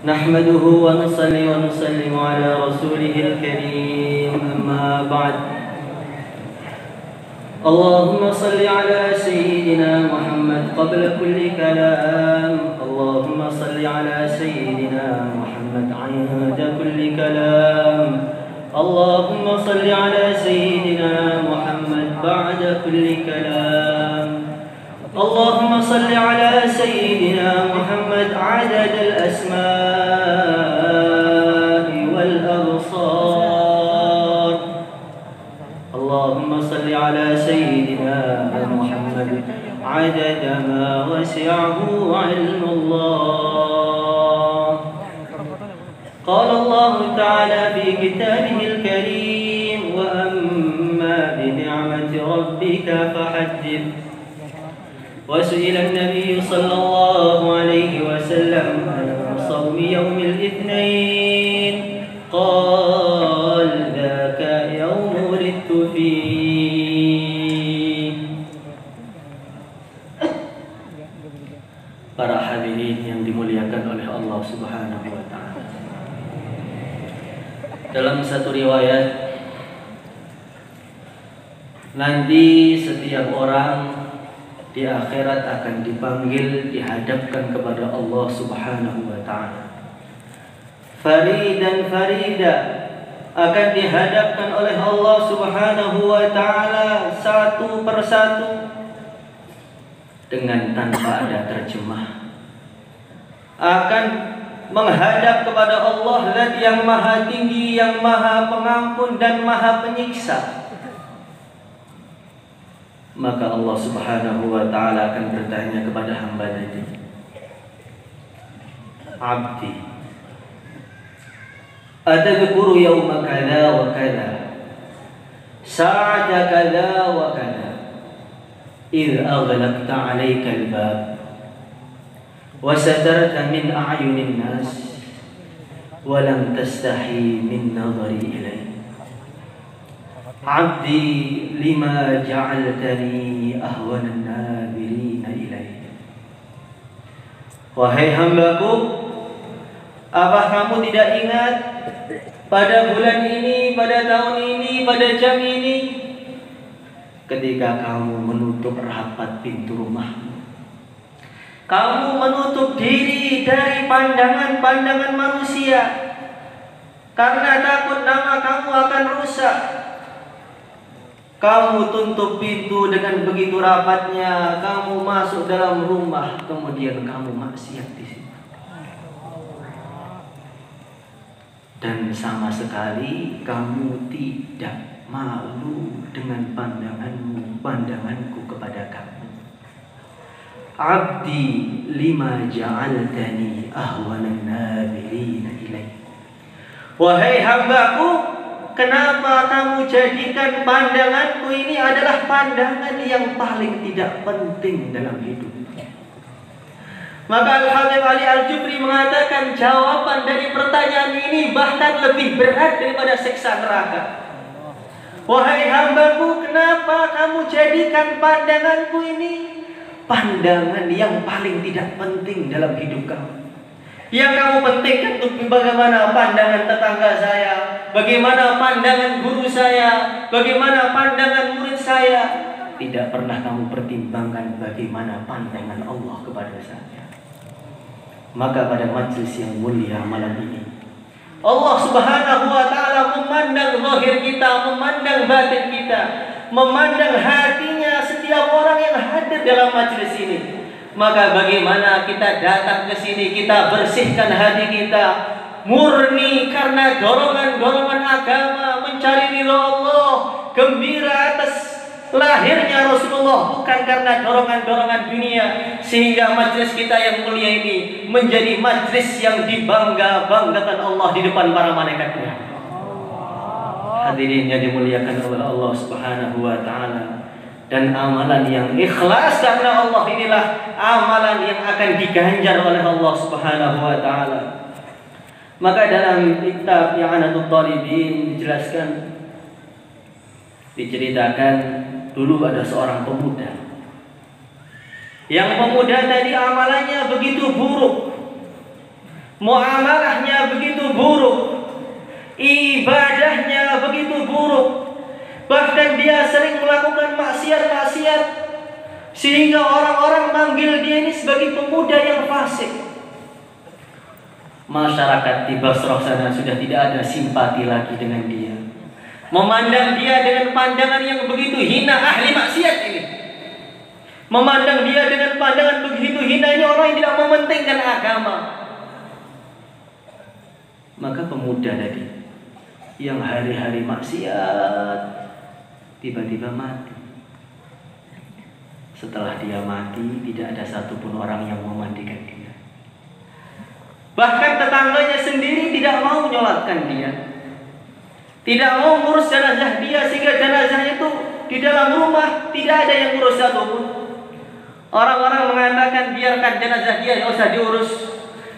نحمده ونصلي ونسلم على رسوله الكريم أما بعد اللهم صل على سيدنا محمد قبل كل كلام اللهم صل على سيدنا محمد عند كل كلام اللهم صل على سيدنا محمد بعد كل كلام اللهم صل على سيدنا محمد عدد الأسماء والأبصار اللهم صل على سيدنا محمد عدد ما وسعه علم الله قال الله تعالى في كتابه الكريم وأما بنعمة ربك فحدث وسئل النبي صلى الله عليه وسلم عن صوم يوم الاثنين قال ذاك يوم ولدت فيه. Para hadirin yang dimuliakan oleh Allah Subhanahu wa taala. Dalam satu riwayat nanti setiap orang di akhirat akan dipanggil, dihadapkan kepada Allah Subhanahu wa taala. Faridan farida akan dihadapkan oleh Allah Subhanahu wa taala satu persatu dengan tanpa ada terjemah. Akan menghadap kepada Allah Zat yang Maha Tinggi, yang Maha Pengampun dan Maha Penyiksa. Maka Allah Subhanahu wa taala akan bertanya kepada hamba tadi, "Abdi, atadhkuru yawma kadza wa kadza, sa'ata kadza wa kadza, idh aghlaqta 'alayka al-bab wa satarta min a'yunin nas wa lam tastahi min nadhari ilayk. Abdi lima ja'altani ahwanan nadirina ilaih." Wahai hambaku, apa kamu tidak ingat pada bulan ini, pada tahun ini, pada jam ini, ketika kamu menutup rapat pintu rumahmu, kamu menutup diri dari pandangan-pandangan manusia karena takut nama kamu akan rusak. Kamu tutup pintu dengan begitu rapatnya, kamu masuk dalam rumah, kemudian kamu maksiat di situ. Dan sama sekali kamu tidak malu dengan pandanganku kepada kamu. Abdi lima ja'altani ahwanan nabirina ilaih. Wahai hambaku, kenapa kamu jadikan pandanganku ini adalah pandangan yang paling tidak penting dalam hidup? Maka Al-Habib Ali Al-Jubri mengatakan jawaban dari pertanyaan ini bahkan lebih berat daripada siksa neraka. Wahai hambaku, kenapa kamu jadikan pandanganku ini pandangan yang paling tidak penting dalam hidup kamu? Yang kamu pentingkan untuk bagaimana pandangan tetangga saya, bagaimana pandangan guru saya, bagaimana pandangan murid saya. Tidak pernah kamu pertimbangkan bagaimana pandangan Allah kepada saya. Maka pada majelis yang mulia malam ini, Allah Subhanahu wa taala memandang zahir kita, memandang batin kita, memandang hatinya setiap orang yang hadir dalam majelis ini. Maka bagaimana kita datang ke sini, kita bersihkan hati kita murni karena dorongan-dorongan agama, mencari ridha Allah, gembira atas lahirnya Rasulullah, bukan karena dorongan-dorongan dunia, sehingga majelis kita yang mulia ini menjadi majelis yang dibangga-banggakan Allah di depan para malaikatnya. Hadirin yang dimuliakan oleh Allah Subhanahu wa taala. Dan amalan yang ikhlas karena Allah inilah amalan yang akan diganjar oleh Allah Subhanahu wa taala. Maka dalam kitab I'anatul Talibin diceritakan dulu ada seorang pemuda. Yang pemuda tadi amalannya begitu buruk. muamalahnya begitu buruk, ibadahnya begitu buruk, bahkan dia sering melakukan maksiat-maksiat sehingga orang-orang manggil dia ini sebagai pemuda yang fasik. Masyarakat di Basrah sana sudah tidak ada simpati lagi dengan dia, memandang dia dengan pandangan yang begitu hina. Ahli maksiat ini memandang dia dengan pandangan begitu hina, ini orang yang tidak mementingkan agama. Maka pemuda tadi yang hari-hari maksiat tiba-tiba mati. Setelah dia mati, tidak ada satupun orang yang memandikan dia. Bahkan tetangganya sendiri tidak mau menyolatkan dia, tidak mau ngurus jenazah dia, sehingga jenazahnya itu di dalam rumah tidak ada yang ngurus satupun. Orang-orang mengatakan biarkan jenazah dia, tidak usah diurus.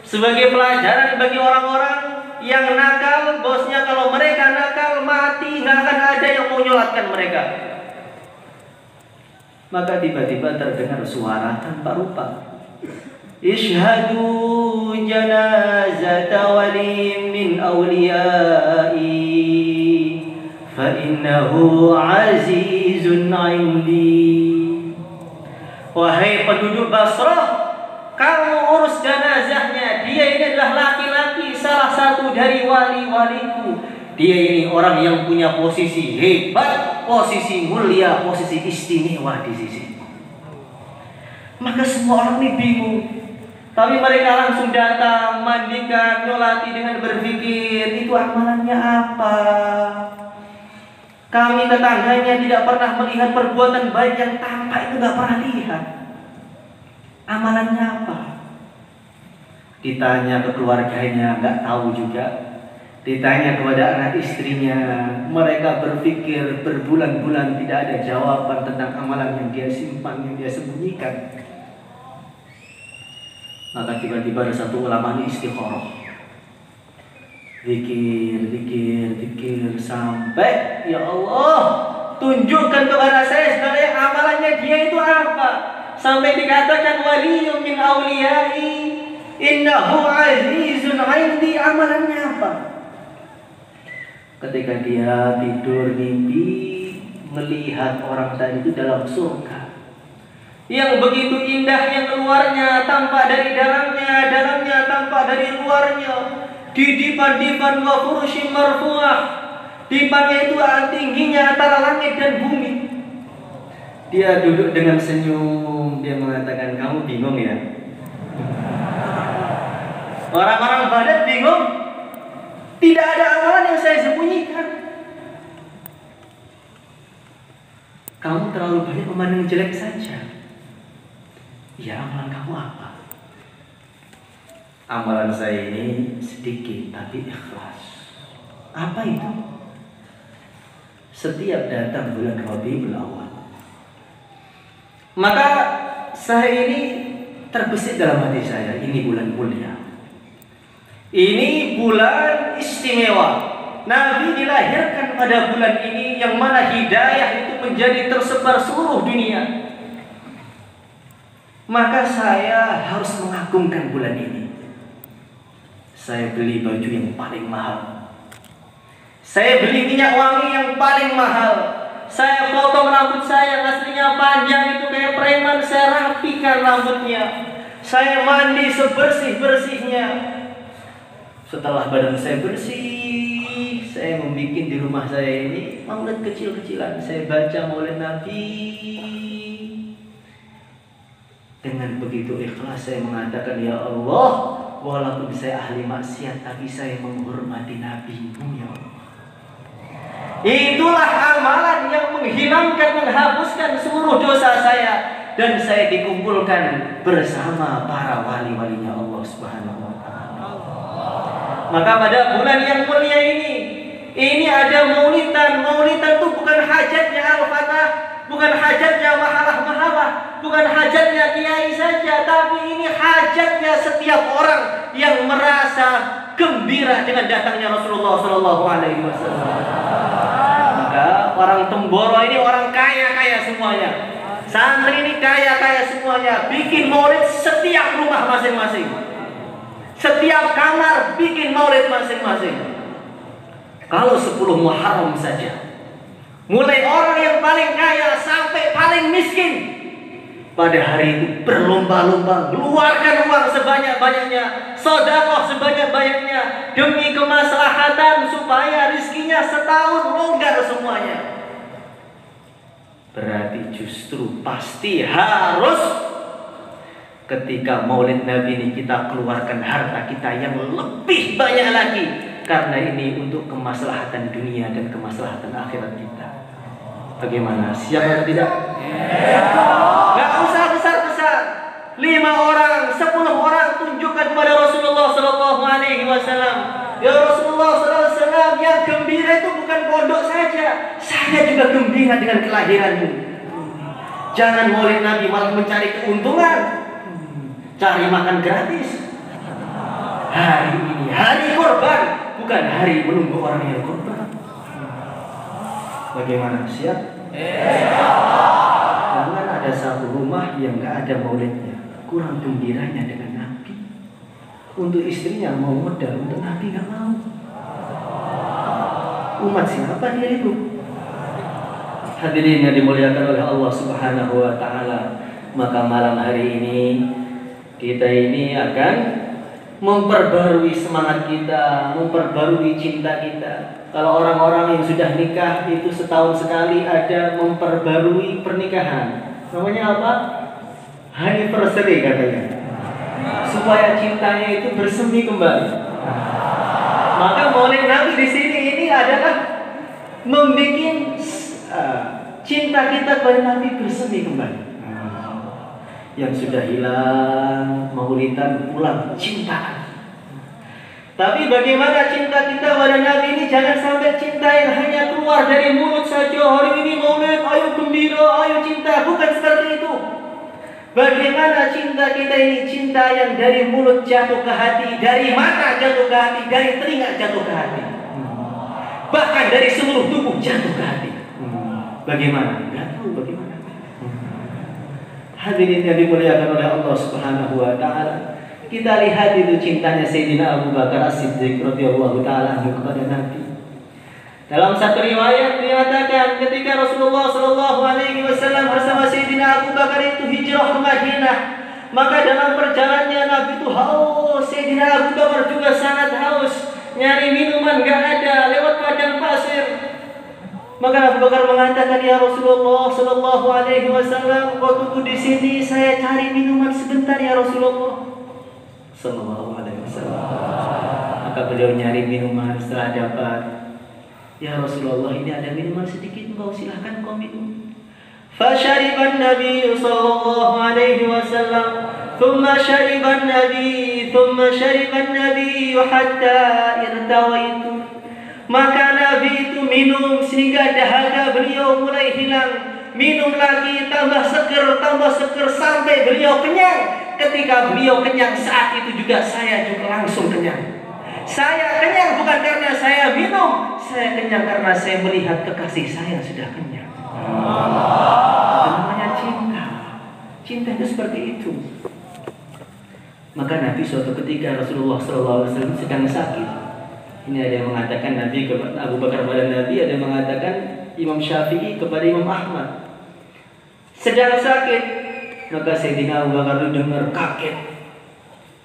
Sebagai pelajaran bagi orang-orang yang nakal, bosnya kalau mereka nakal mati, nggak akan ada yang mau nyolatkan mereka. Maka tiba-tiba terdengar suara tanpa rupa, Ishhadu janazata wali min awliyai fa innahu azizun indi. Wahai penduduk Basrah, kamu urus jenazahnya. Dia ini adalah laki-laki, salah satu dari wali-waliku. Dia ini orang yang punya posisi hebat, posisi mulia, posisi istimewa di sisi. Maka semua orang ini bingung. Tapi mereka langsung datang, mandikan, nyolati dengan berpikir, itu amalannya apa? Kami tetangganya tidak pernah melihat perbuatan baik yang tampak, itu gak pernah lihat. Amalannya apa? Ditanya ke keluarganya, gak tahu juga. Ditanya kepada anak istrinya, mereka berpikir berbulan-bulan tidak ada jawaban tentang amalan yang dia simpan, yang dia sembunyikan. Maka tiba-tiba ada satu ulama ini istikharah, Zikir sampai, ya Allah, tunjukkan kepada saya sebenarnya amalannya dia itu apa. Sampai dikatakan waliyun min awliyai innahu azizun indi, amalannya apa? Ketika dia tidur mimpi melihat orang tadi itu dalam surga yang begitu indah, yang luarnya tampak dari dalamnya, dalamnya tampak dari luarnya. Didipan-dipan wa furushim marfu'ah, dipannya itu tingginya antara langit dan bumi. Dia duduk dengan senyum, dia mengatakan, kamu bingung ya? Orang-orang Badat bingung. Tidak ada amalan yang saya sembunyikan. Kamu terlalu banyak memandang jelek saja. Ya, amalan kamu apa? Amalan saya ini sedikit tapi ikhlas. Apa itu? Setiap datang bulan Rabiul Awal, maka saya ini terbesit dalam hati saya, ini bulan mulia, ini bulan istimewa. Nabi dilahirkan pada bulan ini, yang mana hidayah itu menjadi tersebar seluruh dunia. Maka saya harus mengagungkan bulan ini. Saya beli baju yang paling mahal, saya beli minyak wangi yang paling mahal, saya potong rambut saya yang aslinya panjang itu kayak preman, saya rapikan rambutnya, saya mandi sebersih-bersihnya. Setelah badan saya bersih, saya membuat di rumah saya ini maulid kecil-kecilan. Saya baca maulid Nabi. Dengan begitu ikhlas saya mengatakan, ya Allah, walaupun saya ahli maksiat, tapi saya menghormati Nabi-Mu, ya Allah. Itulah amalan yang menghilangkan, menghapuskan seluruh dosa saya, dan saya dikumpulkan bersama para wali-walinya Allah Subhanahu wa Ta'ala. Maka pada bulan yang mulia ini ada maulidan. Maulidan itu bukan hajatnya Al-Fatah, bukan hajatnya mahalah-mahalah, bukan hajatnya kiai saja, tapi ini hajatnya setiap orang yang merasa gembira dengan datangnya Rasulullah Shallallahu Alaihi Wasallam. Maka orang Temboro ini orang kaya-kaya semuanya, santri ini kaya-kaya semuanya, bikin maulid setiap rumah masing-masing. Setiap kamar bikin maulid masing-masing. Kalau 10 Muharram saja, mulai orang yang paling kaya sampai paling miskin, pada hari itu berlomba-lomba keluarkan uang sebanyak-banyaknya, sedekah sebanyak-banyaknya demi kemaslahatan supaya rizkinya setahun longgar semuanya. Berarti justru pasti harus ketika maulid Nabi ini kita keluarkan harta kita yang lebih banyak lagi, karena ini untuk kemaslahatan dunia dan kemaslahatan akhirat kita. Bagaimana? Siap atau tidak? Gak usah besar-besar. 5 orang, 10 orang tunjukkan kepada Rasulullah SAW. Ya Rasulullah SAW, yang gembira itu bukan pondok saja. Saya juga gembira dengan kelahiranmu. Jangan maulid Nabi malah mencari keuntungan, cari makan gratis. Hari ini hari korban, bukan hari menunggu orang yang korban. Bagaimana? Siap? Jangan ada satu rumah yang gak ada maulidnya, kurang gembiranya dengan Nabi. Untuk istrinya mau modal, untuk Nabi gak mau. Umat siapa dia itu? Hadirin yang dimuliakan oleh Allah Subhanahu wa Ta'ala, maka malam hari ini kita ini akan memperbarui semangat kita, memperbarui cinta kita. Kalau orang-orang yang sudah nikah itu setahun sekali ada memperbarui pernikahan. Namanya apa? Anniversary katanya. Supaya cintanya itu bersemi kembali. Maka maulid Nabi di sini ini adalah membuat cinta kita kepada Nabi bersemi kembali. Yang sudah hilang maulidan pulang cinta. Tapi bagaimana cinta kita pada Nabi ini? Jangan sampai cinta yang hanya keluar dari mulut saja. Hari ini maulid, ayo gembira, ayo cinta. Bukan seperti itu. Bagaimana cinta kita ini? Cinta yang dari mulut jatuh ke hati, dari mata jatuh ke hati, dari telinga jatuh ke hati, bahkan dari seluruh tubuh jatuh ke hati. Bagaimana? Gak tahu bagaimana. Hadirin yang dimuliakan oleh Allah Subhanahu wa Ta'ala, kita lihat itu cintanya Sayyidina Abu Bakar As-Siddiq radhiyallahu ta'ala anhu kepada Nabi. Dalam satu riwayat dinyatakan ketika Rasulullah sallallahu alaihi wasallam bersama Sayyidina Abu Bakar itu hijrah ke Madinah, maka dalam perjalanannya Nabi itu haus. Sayyidina Abu Bakar juga sangat haus, nyari minuman gak ada, lewat padang pasir. Maka Abu Bakar mengatakan, ya Rasulullah sallallahu alaihi wasallam, kau tunggu di sini, saya cari minuman sebentar ya Rasulullah sallallahu alaihi wasallam. Maka beliau nyari minuman, setelah dapat, ya Rasulullah, ini ada minuman sedikit, kau silahkan kau minum. Fasyariban Nabi sallallahu alaihi wasallam, thumma syariban Nabi, thumma syariban Nabi hatta irtawaitu. Maka Nabi itu minum sehingga dahaga beliau mulai hilang. Minum lagi, tambah seger sampai beliau kenyang. Ketika beliau kenyang, saat itu juga saya juga langsung kenyang. Saya kenyang bukan karena saya minum, saya kenyang karena saya melihat kekasih saya sudah kenyang. Itu namanya cinta. Cinta itu seperti itu. Maka Nabi suatu ketika Rasulullah SAW sedang sakit. Ini ada yang mengatakan Nabi kepada Abu Bakar kepada Nabi, ada yang mengatakan Imam Syafi'i kepada Imam Ahmad. Sedang sakit. Maka Sayyidina Abu Bakar dengar kaget,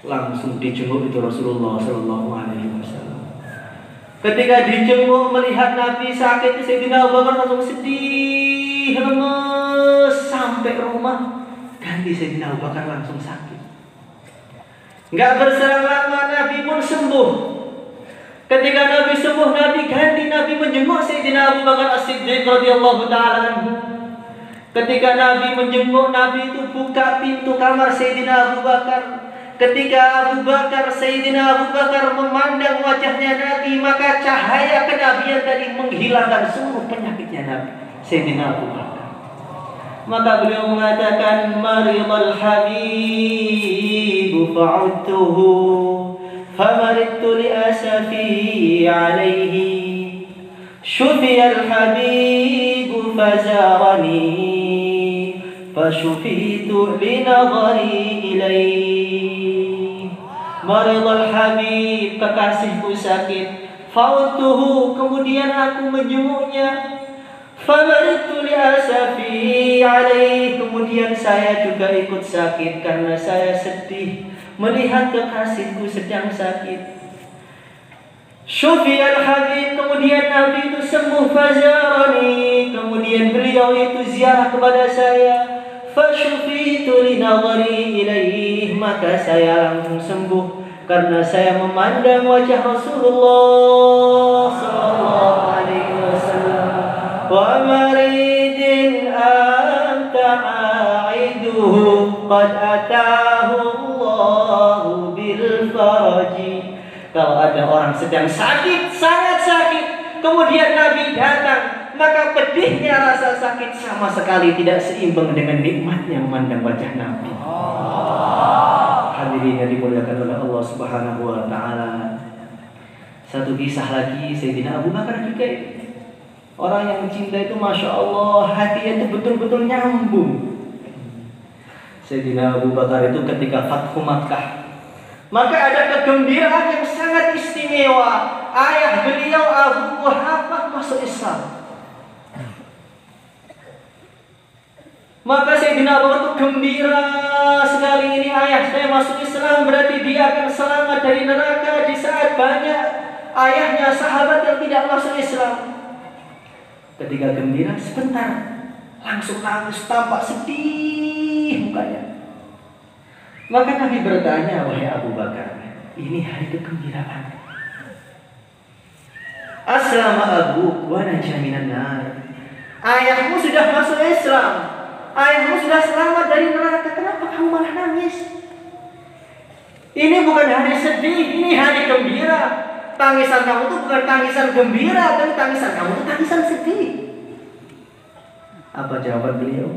langsung dijenguk itu Rasulullah Sallallahu Alaihi Wasallam. Ketika dijenguk melihat Nabi sakit, Sayyidina Abu Bakar langsung sedih, lemes sampai rumah. Ganti Sayyidina Abu Bakar langsung sakit. Nggak berselang lama Nabi pun sembuh. Ketika Nabi sembuh, Nabi ganti, Nabi menjenguk Sayyidina Abu Bakar As-Siddiq radhiyallahu ta'ala anhu. Ketika Nabi menjenguk, Nabi itu buka pintu kamar Sayyidina Abu Bakar. Ketika Sayyidina Abu Bakar memandang wajahnya Nabi, maka cahaya kenabian tadi menghilangkan seluruh penyakitnya Nabi Sayyidina Abu Bakar. Maka beliau mengatakan, maridul habib fa'udtuhu famaridtu li asafi alaihi syufiyal habib fazarani فشفيت لنظري إليه. Maridul habib, kekasihku sakit. Fautuhu, kemudian aku menjenguknya. Famaritu li asafi alaih, kemudian saya juga ikut sakit karena saya sedih melihat kekasihku sedang sakit. Syufiyal habib, kemudian Nabi itu sembuh. Fazarani, kemudian beliau itu ziarah kepada saya. Fasyufitu li nadhari ilaih, maka saya langsung sembuh karena saya memandang wajah Rasulullah sallallahu alaihi wasallam. Wa maridin anta aiduhu qad atahu Allahu bil faraji. Kalau ada orang sedang sakit, sangat sakit, kemudian Nabi datang, maka pedihnya rasa sakit sama sekali tidak seimbang dengan nikmatnya memandang wajah Nabi. Hadirin yang dimuliakan oleh Allah Subhanahu wa taala. Satu kisah lagi, Sayyidina Abu Bakar juga ini. Orang yang cinta itu Masya Allah, hatinya itu betul-betul nyambung. Sayyidina Abu Bakar itu ketika Fathu Makkah, maka ada kegembiraan yang sangat istimewa. Ayah beliau Abu Quhafah masuk Islam. Maka Sayyidina Abu Bakar itu gembira sekali, ini ayah saya masuk Islam, berarti dia akan selamat dari neraka. Di saat banyak ayahnya sahabat yang tidak masuk Islam. Ketika gembira sebentar langsung nangis, tampak sedih mukanya. Maka Nabi bertanya, wahai Abu Bakar, ini hari kegembiraan. Aslama abu wa naja minan nar. Ayahmu sudah masuk Islam, ayahmu sudah selamat dari neraka, kenapa kamu malah nangis? Ini bukan hari sedih, ini hari gembira. Tangisan kamu itu bukan tangisan gembira, tapi tangisan kamu itu tangisan sedih. Apa jawaban beliau?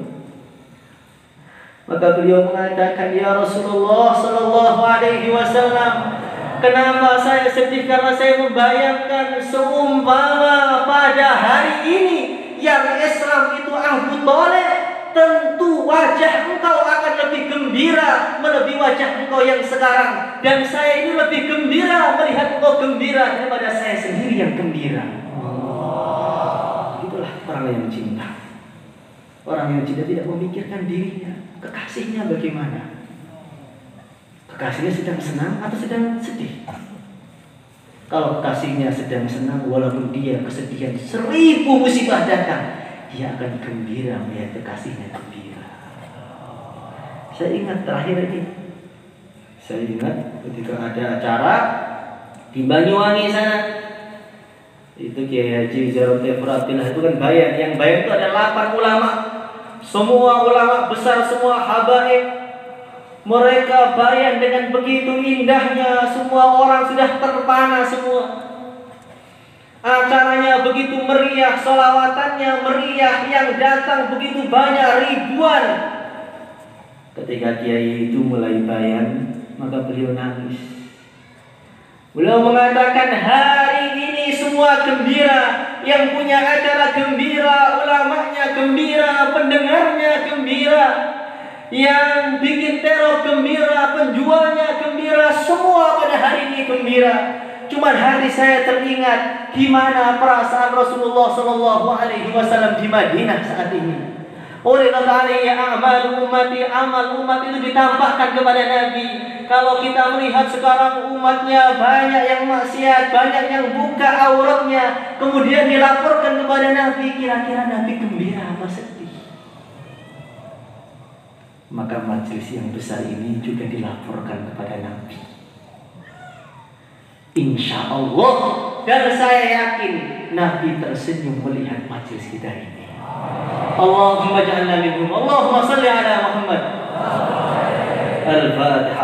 Maka beliau mengatakan, ya Rasulullah sallallahu alaihi wasallam, kenapa saya sedih? Karena saya membayangkan seumpama pada hari ini yang Islam itu Abu Thalib, tentu wajah engkau akan lebih gembira melebihi wajah engkau yang sekarang. Dan saya ini lebih gembira melihat engkau gembira daripada saya sendiri yang gembira. Itulah orang yang cinta. Orang yang cinta tidak memikirkan dirinya, kekasihnya bagaimana. Kekasihnya sedang senang atau sedang sedih. Kalau kekasihnya sedang senang, walaupun dia kesedihan 1000 musibah datang, dia akan gembira melihat kekasihnya gembira. Saya ingat terakhir ini. Saya ingat ketika ada acara di Banyuwangi sana. Itu Kiai Haji Zarote Furatillah itu kan bayan. Yang bayan itu ada 8 ulama. Semua ulama besar, semua habaib. Mereka bayan dengan begitu indahnya. Semua orang sudah terpana semua. Acaranya begitu meriah, solawatannya meriah, yang datang begitu banyak, ribuan. Ketika Kiai itu mulai bayan, maka beliau nangis. Beliau mengatakan, hari ini semua gembira. Yang punya acara gembira, ulamanya gembira, pendengarnya gembira, yang bikin teror gembira, penjualnya gembira, semua pada hari ini gembira. Cuman hati saya teringat gimana perasaan Rasulullah sallallahu alaihi wasallam di Madinah saat ini. Oleh Allah ya amal ummati, amal umat itu ditampakkan kepada Nabi. Kalau kita melihat sekarang umatnya banyak yang maksiat, banyak yang buka auratnya, kemudian dilaporkan kepada Nabi, kira-kira Nabi gembira apa sedih? Maka majelis yang besar ini juga dilaporkan kepada Nabi. Insya Allah, dan saya yakin Nabi tersenyum melihat majelis kita ini. Allahumma ja'alna minhum. Allahumma salli ala Muhammad. Al-Fatihah.